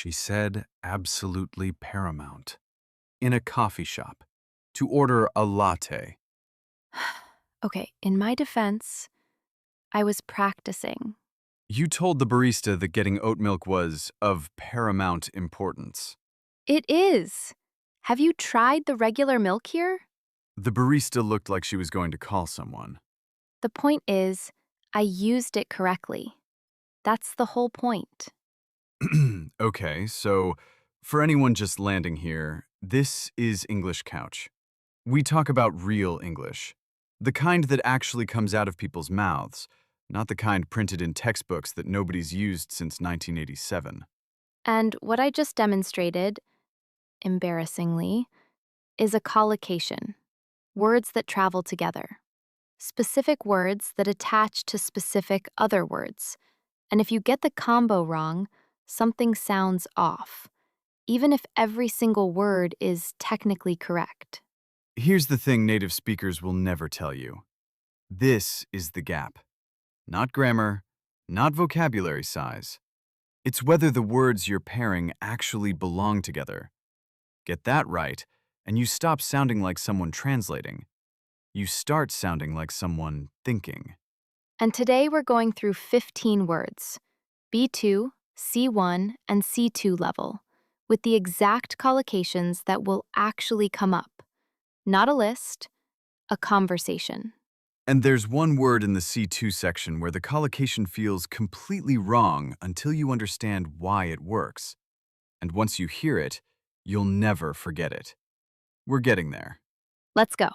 She said absolutely paramount. In a coffee shop. To order a latte. Okay, in my defense, I was practicing. You told the barista that getting oat milk was of paramount importance. It is. Have you tried the regular milk here? The barista looked like she was going to call someone. The point is, I used it correctly. That's the whole point. Okay, so for anyone just landing here, this is English Couch. We talk about real English. The kind that actually comes out of people's mouths, not the kind printed in textbooks that nobody's used since 1987. And what I just demonstrated, embarrassingly, is a collocation, words that travel together, specific words that attach to specific other words. And if you get the combo wrong, something sounds off, even if every single word is technically correct. Here's the thing native speakers will never tell you. This is the gap. Not grammar, not vocabulary size. It's whether the words you're pairing actually belong together. Get that right, and you stop sounding like someone translating. You start sounding like someone thinking. And today we're going through 15 words, B2, C1, and C2 level, with the exact collocations that will actually come up. Not a list, a conversation. And there's one word in the C2 section where the collocation feels completely wrong until you understand why it works. And once you hear it, you'll never forget it. We're getting there. Let's go.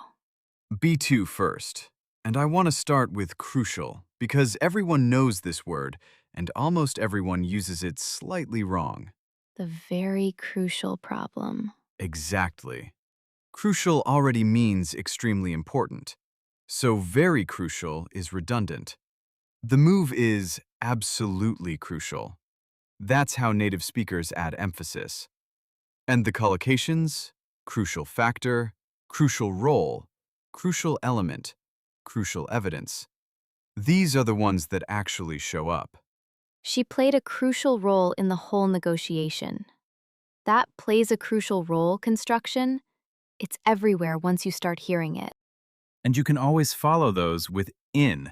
B2 first. And I want to start with crucial, because everyone knows this word, and almost everyone uses it slightly wrong. The very crucial problem. Exactly. Crucial already means extremely important. So very crucial is redundant. The move is absolutely crucial. That's how native speakers add emphasis. And the collocations, crucial factor, crucial role, crucial element, crucial evidence. These are the ones that actually show up. She played a crucial role in the whole negotiation. That plays a crucial role construction, it's everywhere once you start hearing it. And you can always follow those with in,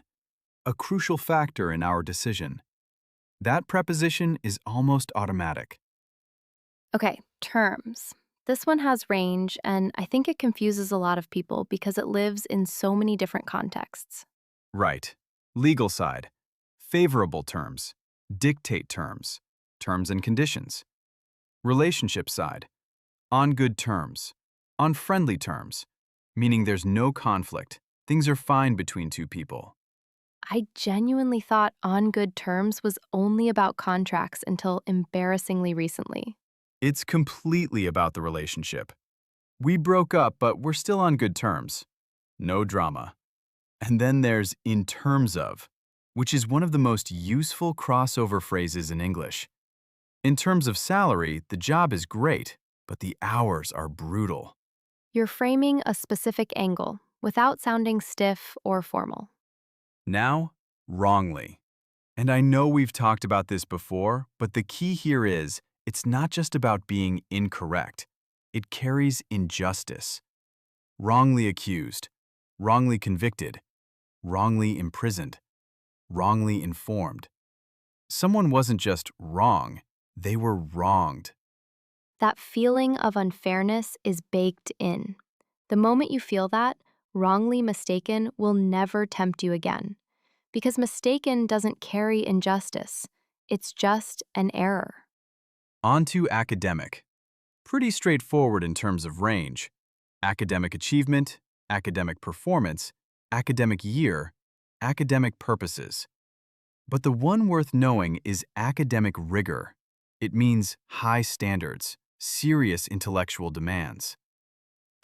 a crucial factor in our decision. That preposition is almost automatic. Okay, terms. This one has range, and I think it confuses a lot of people because it lives in so many different contexts. Right. Legal side. Favorable terms. Dictate terms. Terms and conditions. Relationship side. On good terms. On friendly terms. Meaning there's no conflict. Things are fine between two people. I genuinely thought on good terms was only about contracts until embarrassingly recently. It's completely about the relationship. We broke up, but we're still on good terms. No drama. And then there's in terms of, which is one of the most useful crossover phrases in English. In terms of salary, the job is great, but the hours are brutal. You're framing a specific angle without sounding stiff or formal. Now, wrongly. And I know we've talked about this before, but the key here is it's not just about being incorrect. It carries injustice. Wrongly accused, wrongly convicted, wrongly imprisoned, wrongly informed. Someone wasn't just wrong, they were wronged. That feeling of unfairness is baked in. The moment you feel that, wrongly mistaken will never tempt you again. Because mistaken doesn't carry injustice, it's just an error. On to academic. Pretty straightforward in terms of range. Academic achievement, academic performance, academic year, academic purposes. But the one worth knowing is academic rigor. It means high standards, serious intellectual demands.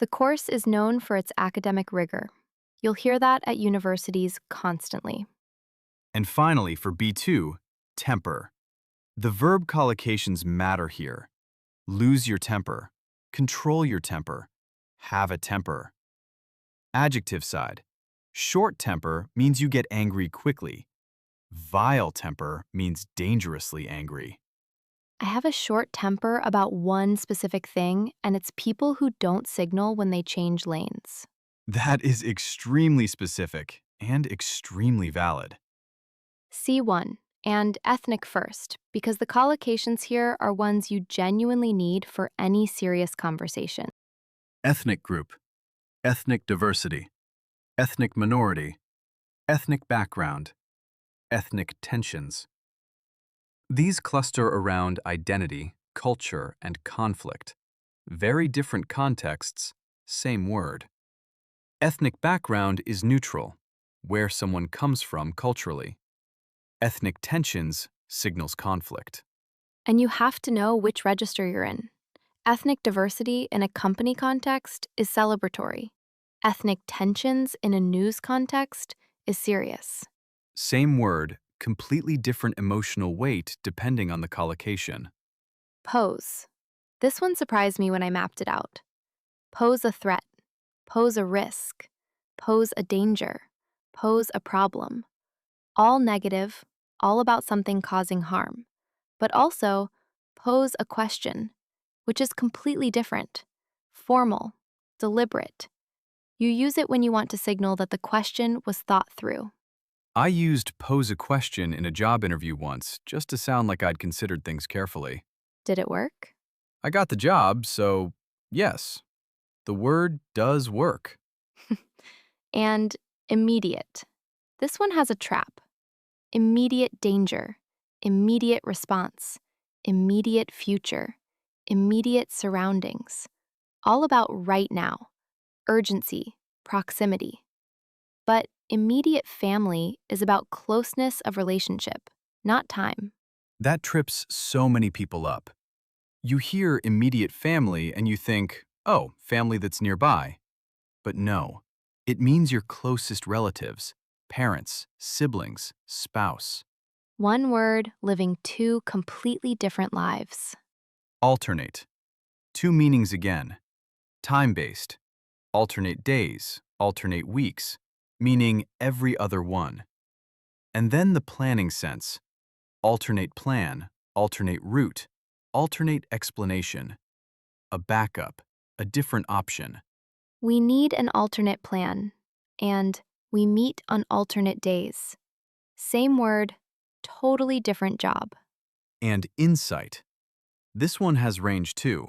The course is known for its academic rigor. You'll hear that at universities constantly. And finally, for B2, temper. The verb collocations matter here. Lose your temper, control your temper, have a temper. Adjective side. Short temper means you get angry quickly. Vile temper means dangerously angry. I have a short temper about one specific thing, and it's people who don't signal when they change lanes. That is extremely specific and extremely valid. C1 and ethnic first, because the collocations here are ones you genuinely need for any serious conversation. Ethnic group, ethnic diversity, ethnic minority, ethnic background, ethnic tensions. These cluster around identity, culture, and conflict. Very different contexts, same word. Ethnic background is neutral, where someone comes from culturally. Ethnic tensions signals conflict. And you have to know which register you're in. Ethnic diversity in a company context is celebratory. Ethnic tensions in a news context is serious. Same word, completely different emotional weight depending on the collocation. Pose. This one surprised me when I mapped it out. Pose a threat, pose a risk, pose a danger, pose a problem. All negative, all about something causing harm. But also, pose a question, which is completely different. Formal, deliberate. You use it when you want to signal that the question was thought through. I used pose a question in a job interview once just to sound like I'd considered things carefully. Did it work? I got the job, so yes, the word does work. And immediate. This one has a trap. Immediate danger, immediate response, immediate future, immediate surroundings. All about right now, urgency, proximity. But immediate family is about closeness of relationship, not time. That trips so many people up. You hear immediate family and you think, oh, family that's nearby. But no, it means your closest relatives, parents, siblings, spouse. One word living two completely different lives. Alternate. Two meanings again. Time-based. Alternate days, alternate weeks, meaning every other one. And then the planning sense. Alternate plan, alternate route, alternate explanation. A backup, a different option. We need an alternate plan, and we meet on alternate days. Same word, totally different job. And insight. This one has range too.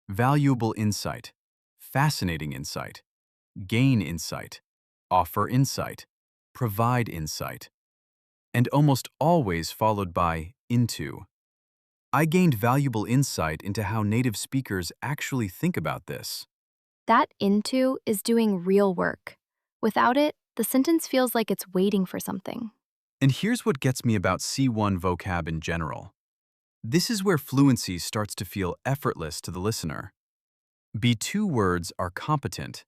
Valuable insight, fascinating insight, gain insight, offer insight, provide insight, and almost always followed by into. I gained valuable insight into how native speakers actually think about this. That into is doing real work. Without it, the sentence feels like it's waiting for something. And here's what gets me about C1 vocab in general. This is where fluency starts to feel effortless to the listener. B2 words are competent.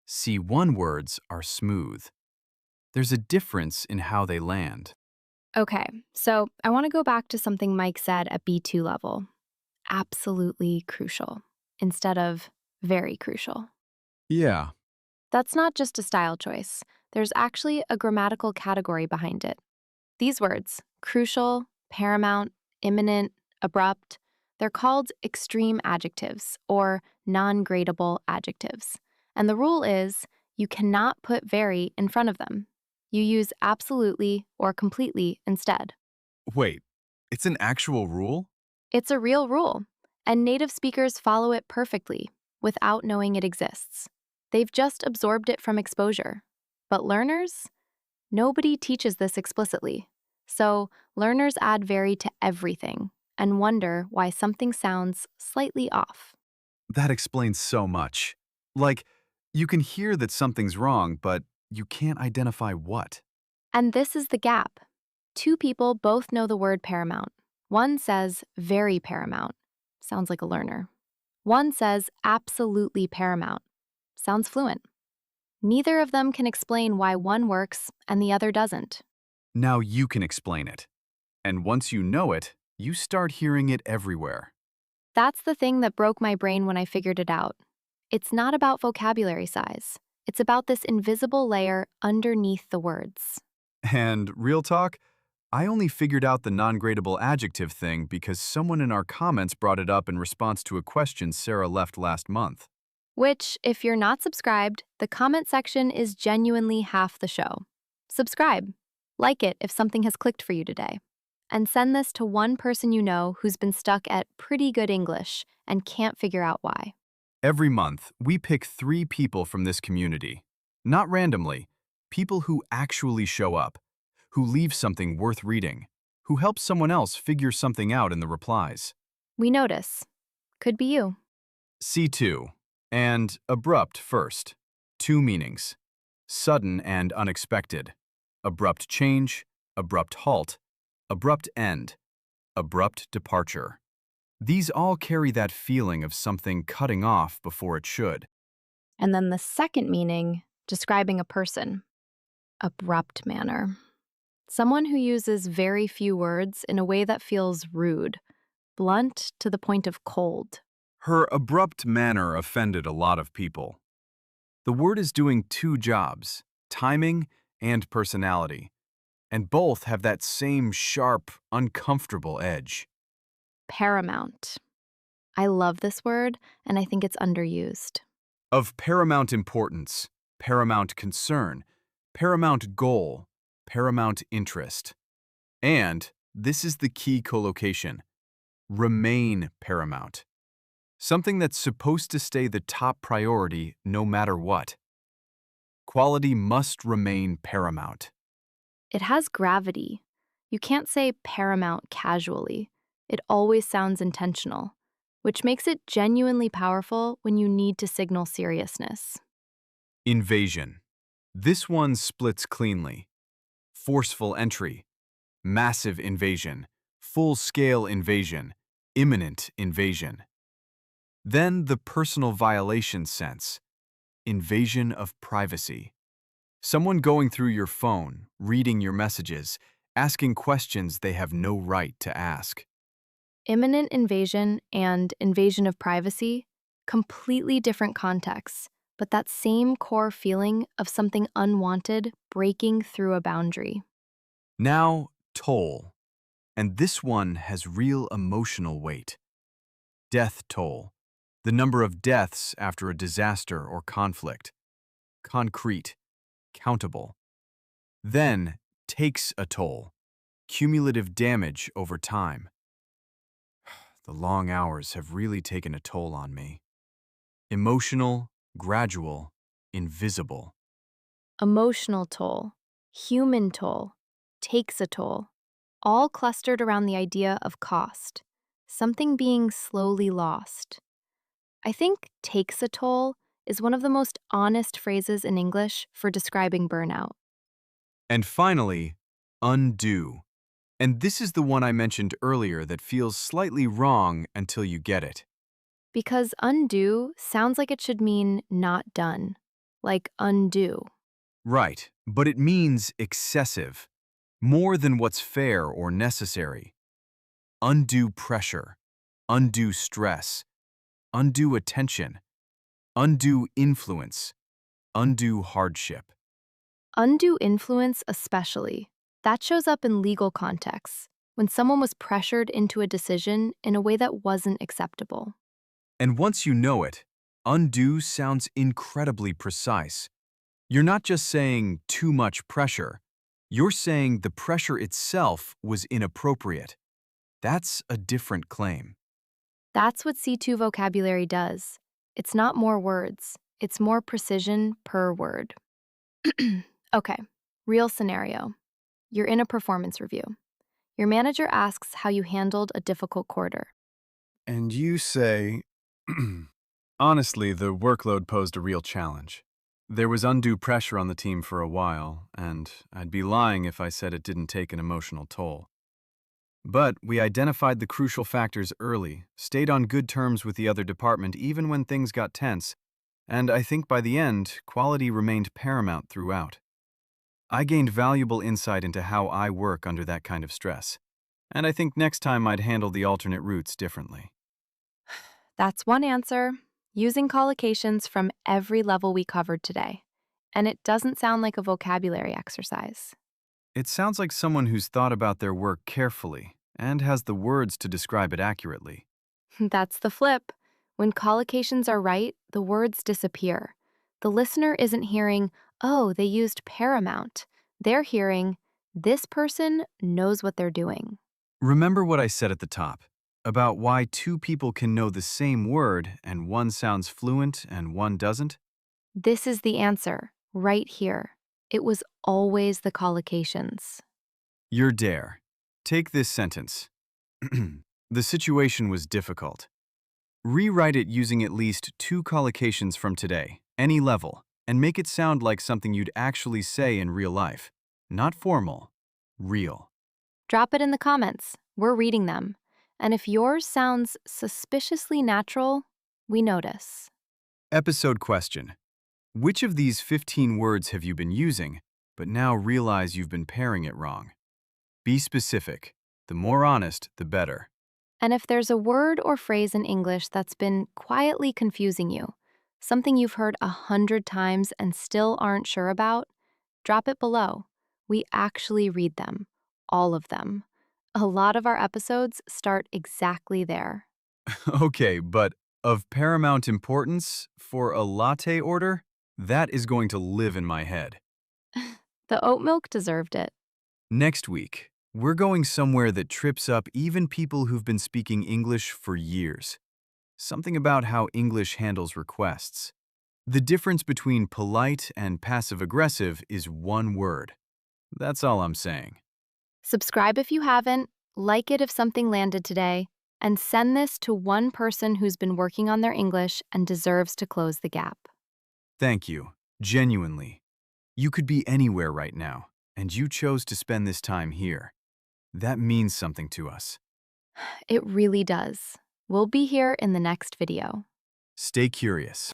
C1 words are smooth. There's a difference in how they land. Okay, so I want to go back to something Mike said at B2 level. Absolutely crucial, instead of very crucial. Yeah. That's not just a style choice. There's actually a grammatical category behind it. These words, crucial, paramount, imminent, abrupt, they're called extreme adjectives or non-gradable adjectives. And the rule is you cannot put very in front of them. You use absolutely or completely instead. Wait, it's an actual rule? It's a real rule, and native speakers follow it perfectly without knowing it exists. They've just absorbed it from exposure. But learners? Nobody teaches this explicitly. So learners add very to everything and wonder why something sounds slightly off. That explains so much. Like, you can hear that something's wrong, but you can't identify what. And this is the gap. Two people both know the word paramount. One says very paramount. Sounds like a learner. One says absolutely paramount. Sounds fluent. Neither of them can explain why one works and the other doesn't. Now you can explain it. And once you know it, you start hearing it everywhere. That's the thing that broke my brain when I figured it out. It's not about vocabulary size. It's about this invisible layer underneath the words. And real talk, I only figured out the non-gradable adjective thing because someone in our comments brought it up in response to a question Sarah left last month. Which, if you're not subscribed, the comment section is genuinely half the show. Subscribe. Like it if something has clicked for you today. And send this to one person you know who's been stuck at pretty good English and can't figure out why. Every month, we pick 3 people from this community. Not randomly, people who actually show up, who leave something worth reading, who help someone else figure something out in the replies. We notice. Could be you. C2 and abrupt first. 2 meanings. Sudden and unexpected. Abrupt change, abrupt halt, abrupt end, abrupt departure. These all carry that feeling of something cutting off before it should. And then the second meaning, describing a person. Abrupt manner. Someone who uses very few words in a way that feels rude, blunt to the point of cold. Her abrupt manner offended a lot of people. The word is doing 2 jobs, timing and personality, and both have that same sharp, uncomfortable edge. Paramount. I love this word, and I think it's underused. Of paramount importance, paramount concern, paramount goal, paramount interest. And this is the key collocation: remain paramount. Something that's supposed to stay the top priority no matter what. Quality must remain paramount. It has gravity. You can't say paramount casually. It always sounds intentional, which makes it genuinely powerful when you need to signal seriousness. Invasion. This one splits cleanly. Forceful entry, massive invasion, full-scale invasion, imminent invasion. Then the personal violation sense, invasion of privacy. Someone going through your phone, reading your messages, asking questions they have no right to ask. Imminent invasion and invasion of privacy, completely different contexts, but that same core feeling of something unwanted breaking through a boundary. Now, toll. And this one has real emotional weight. Death toll. The number of deaths after a disaster or conflict. Concrete. Countable. Then, takes a toll. Cumulative damage over time. The long hours have really taken a toll on me. Emotional, gradual, invisible. Emotional toll, human toll, takes a toll, all clustered around the idea of cost, something being slowly lost. I think takes a toll is one of the most honest phrases in English for describing burnout. And finally, undue. And this is the one I mentioned earlier that feels slightly wrong until you get it. Because undue sounds like it should mean not done, like undo. Right, but it means excessive, more than what's fair or necessary. Undue pressure, undue stress, undue attention, undue influence, undue hardship. Undue influence, especially, that shows up in legal contexts, when someone was pressured into a decision in a way that wasn't acceptable. And once you know it, undue sounds incredibly precise. You're not just saying too much pressure. You're saying the pressure itself was inappropriate. That's a different claim. That's what C2 vocabulary does. It's not more words, it's more precision per word. Okay, real scenario. You're in a performance review. Your manager asks how you handled a difficult quarter. And you say, honestly, the workload posed a real challenge. There was undue pressure on the team for a while, and I'd be lying if I said it didn't take an emotional toll. But we identified the crucial factors early, stayed on good terms with the other department even when things got tense, and I think by the end, quality remained paramount throughout. I gained valuable insight into how I work under that kind of stress, and I think next time I'd handle the alternate routes differently. That's one answer, using collocations from every level we covered today. And it doesn't sound like a vocabulary exercise. It sounds like someone who's thought about their work carefully and has the words to describe it accurately. That's the flip. When collocations are right, the words disappear. The listener isn't hearing, oh, they used paramount. They're hearing, this person knows what they're doing. Remember what I said at the top about why two people can know the same word and one sounds fluent and one doesn't? This is the answer, right here. It was always the collocations. You're dare. Take this sentence. The situation was difficult. Rewrite it using at least two collocations from today, any level, and make it sound like something you'd actually say in real life. Not formal, real. Drop it in the comments. We're reading them. And if yours sounds suspiciously natural, we notice. Episode question. Which of these 15 words have you been using, but now realize you've been pairing it wrong? Be specific. The more honest, the better. And if there's a word or phrase in English that's been quietly confusing you, something you've heard 100 times and still aren't sure about, drop it below. We actually read them, all of them. A lot of our episodes start exactly there. Okay, but of paramount importance for a latte order, that is going to live in my head. The oat milk deserved it. Next week, we're going somewhere that trips up even people who've been speaking English for years. Something about how English handles requests. The difference between polite and passive-aggressive is one word. That's all I'm saying. Subscribe if you haven't, like it if something landed today, and send this to one person who's been working on their English and deserves to close the gap. Thank you, genuinely. You could be anywhere right now, and you chose to spend this time here. That means something to us. It really does. We'll be here in the next video. Stay curious.